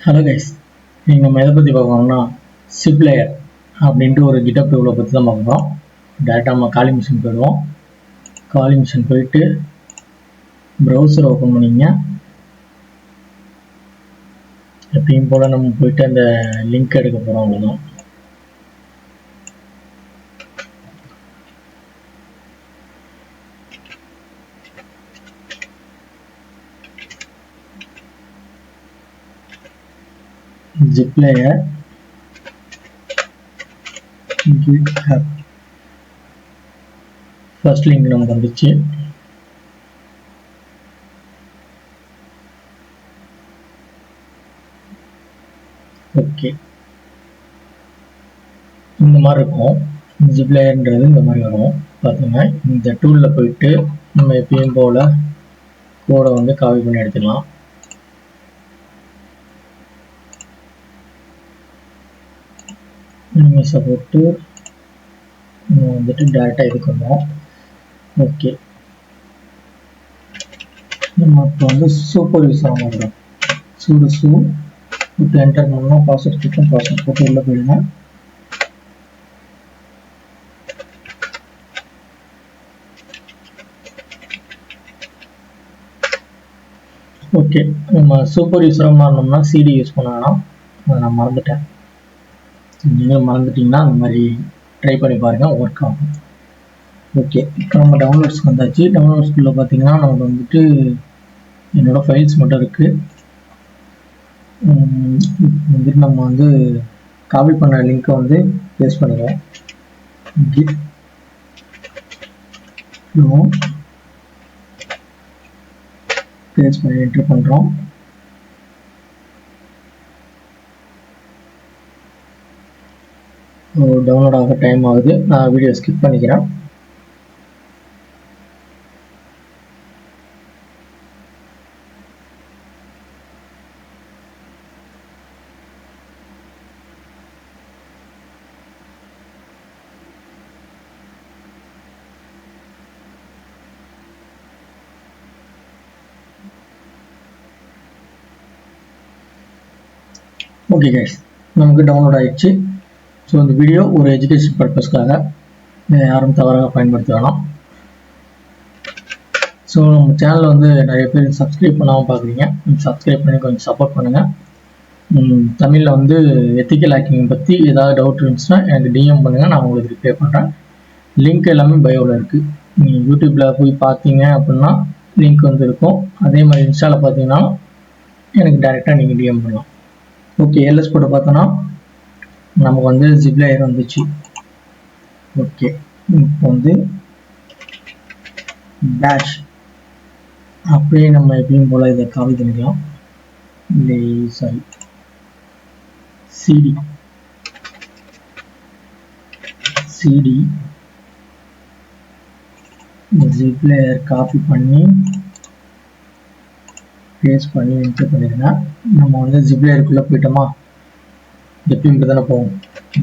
Hello guys, நீங்கள் நம்ம எதை பற்றி பார்க்கணும்னா சிப்லேயர் அப்படின்ட்டு ஒரு கிட்டப் டூலை பற்றி தான் பார்க்குறோம். டேரெக்டாக நம்ம காலி மிஷின் போயிடுவோம். காலி மிஷின் போயிட்டு ப்ரௌசர் ஓப்பன் பண்ணிங்க. எப்பயும் போல் நம்ம போயிட்டு அந்த லிங்க் எடுக்க போகிறோம். அவ்வளோதான். ZipLayer GitHub ஃபர்ஸ்ட் லிங்க் நமக்கு வந்துச்சு. ஓகே, இந்த மாதிரி இருக்கும். ZipLayerன்றது இந்த மாதிரி வரும். பார்த்தீங்கன்னா இந்த டூலில் போயிட்டு நம்ம எப்பயும் போல் கோடை வந்து காப்பி பண்ணி எடுத்துக்கலாம். போட்டு வந்துட்டு டேட்டா இதுக்கு வந்தோம். ஓகே, நம்ம இப்போ வந்து சூப்பர் யூஸ் ஆக மாட்டோம். சூ இப்போ என்டர் பண்ணோம். பாஸ்வேர்ட் கிட்ட பாஸ்வேர்ட் போட்டு உள்ள போயிடுங்க. ஓகே, நம்ம சூப்பர் யூஸராக மாறினோம்னா சிடி யூஸ் பண்ண வேணாம். அதை நான் மறந்துட்டேன். நீங்களும் மறந்துட்டீங்கன்னா அந்த மாதிரி ட்ரை பண்ணி பாருங்கள், ஒர்க் ஆகும். ஓகே, இப்போ நம்ம டவுன்லோட்ஸ்க்கு வந்தாச்சு. டவுன்லோட்ஸ்குள்ளே பார்த்தீங்கன்னா நமக்கு வந்துட்டு என்னோடய ஃபைல்ஸ் மட்டும் இருக்குது. வந்துட்டு நம்ம வந்து காப்பி பண்ண லிங்க்கை வந்து பேஸ்ட் பண்ணிடுவோம். git பேஸ்ட் பண்ணி என்டர் பண்ணுறோம். டவுன்லோட் ஆக டைம் ஆகுது. நான் வீடியோ ஸ்கிப் பண்ணிக்கிறேன். ஓகே கைஸ், நமக்கு டவுன்லோட் ஆயிடுச்சு. ஸோ இந்த வீடியோ ஒரு எஜுகேஷன் பர்பஸ்க்காக யாரும் தவறாக பயன்படுத்த வேணாம். ஸோ நம்ம சேனலில் வந்து நிறைய பேர் சப்ஸ்கிரைப் பண்ணாமல் பார்க்குறீங்க. சப்ஸ்கிரைப் பண்ணி கொஞ்சம் சப்போர்ட் பண்ணுங்கள். தமிழில் வந்து எத்திக்கல் ஹேக்கிங் பற்றி ஏதாவது டவுட் இருந்துச்சுன்னா எனக்கு டிஎம் பண்ணுங்கள், நான் உங்களுக்கு ரிப்ளை பண்ணுறேன். லிங்க் எல்லாமே பயோவில் இருக்குது. நீங்கள் யூடியூப்பில் போய் பார்த்தீங்க அப்படின்னா லிங்க் வந்து இருக்கும். அதே மாதிரி இன்ஸ்டாவில் பார்த்தீங்கன்னா எனக்கு டைரெக்டாக நீங்கள் டிஎம் பண்ணலாம். ஓகே, எல்எஸ் போட்டு பார்த்தோன்னா நமக்கு வந்து ZipLayer வந்துச்சு. ஓகே, இப்போ வந்து பேஷ் அப்படியே நம்ம எப்பயும் போல் இதை காப்பி பண்ணிக்கலாம். இல்லை சாரி, சிடி ZipLayer காப்பி பண்ணி பேஸ்ட் பண்ணி என்டர் பண்ணிடுங்க. நம்ம வந்து ZipLayerக்குள்ளே போயிட்டோமா, எப்பயும் இப்படி தானே போவோம்.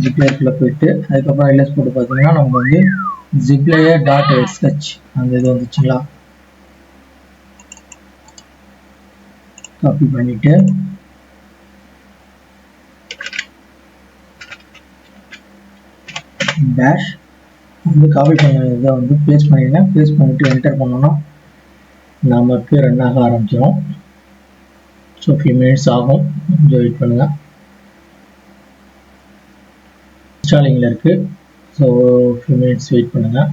ZipLayerக்குள்ளே போயிட்டு அதுக்கப்புறம் எல்எஸ் போட்டு பார்த்தீங்கன்னா நமக்கு வந்து ZipLayer.sh அந்த இது வந்துச்சுங்களா. காப்பி பண்ணிவிட்டு பேஷ் வந்து காப்பி பண்ண இதை வந்து பேஸ்ட் பண்ணிடுங்க. பேஸ்ட் பண்ணிவிட்டு என்டர் பண்ணோன்னா நமக்கு ரன் ஆக ஆரம்பிச்சிடும். ஸோ ஃபியூ மினிட்ஸ் ஆகும், கொஞ்சம் வெயிட் பண்ணுங்கள். இன்ஸ்டாலிங்கில் இருக்குது. ஸோ ஃபியூ மினிட்ஸ் வெயிட் பண்ணுங்கள்.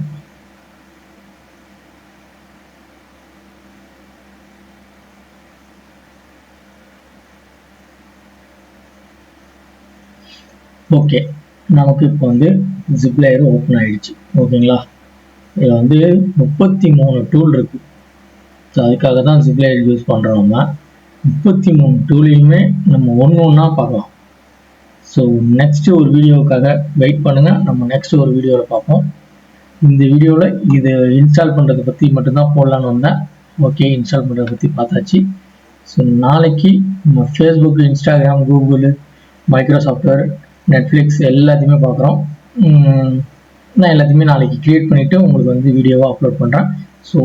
ஓகே, நமக்கு இப்போ வந்து ZipLayer ஓப்பன் ஆகிடுச்சு. ஓகேங்களா, இதில் வந்து 33 டூல் இருக்குது. ஸோ அதுக்காக தான் ZipLayer யூஸ் பண்ணுறோம். நம்ம 33 டூலையுமே நம்ம ஒன்றா பார்க்கலாம். ஸோ நெக்ஸ்ட் ஒரு வீடியோவுக்காக வெயிட் பண்ணுங்கள். நம்ம நெக்ஸ்ட் ஒரு வீடியோவில் பார்ப்போம். இந்த வீடியோவில் இது இன்ஸ்டால் பண்ணுறதை பற்றி மட்டும்தான் போடலான்னு வந்தேன். ஓகே, இன்ஸ்டால் பண்ணுறதை பற்றி பார்த்தாச்சு. ஸோ நாளைக்கு நம்ம ஃபேஸ்புக், இன்ஸ்டாகிராம், கூகுள், மைக்ரோசாஃப்ட் வேர், நெட்ஃப்ளிக்ஸ் எல்லாத்தையுமே பார்க்குறோம். நான் எல்லாத்தையுமே நாளைக்கு க்ரியேட் பண்ணிவிட்டு உங்களுக்கு வந்து வீடியோவாக அப்லோட் பண்ணுறேன். ஸோ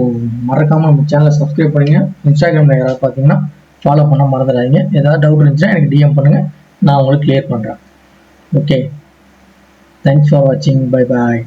மறக்காமல் நம்ம சேனலை சப்ஸ்கிரைப் பண்ணுங்கள். இன்ஸ்டாகிராமில் யாராவது பார்த்தீங்கன்னா ஃபாலோ பண்ண மறந்துடாதீங்க. ஏதாவது டவுட் இருந்துச்சுன்னா எனக்கு டிஎம் பண்ணுங்கள், நான் உங்களுக்கு கிளியர் பண்ணுறேன். ஓகே, தேங்க்ஸ் ஃபார் வாட்சிங். Bye bye.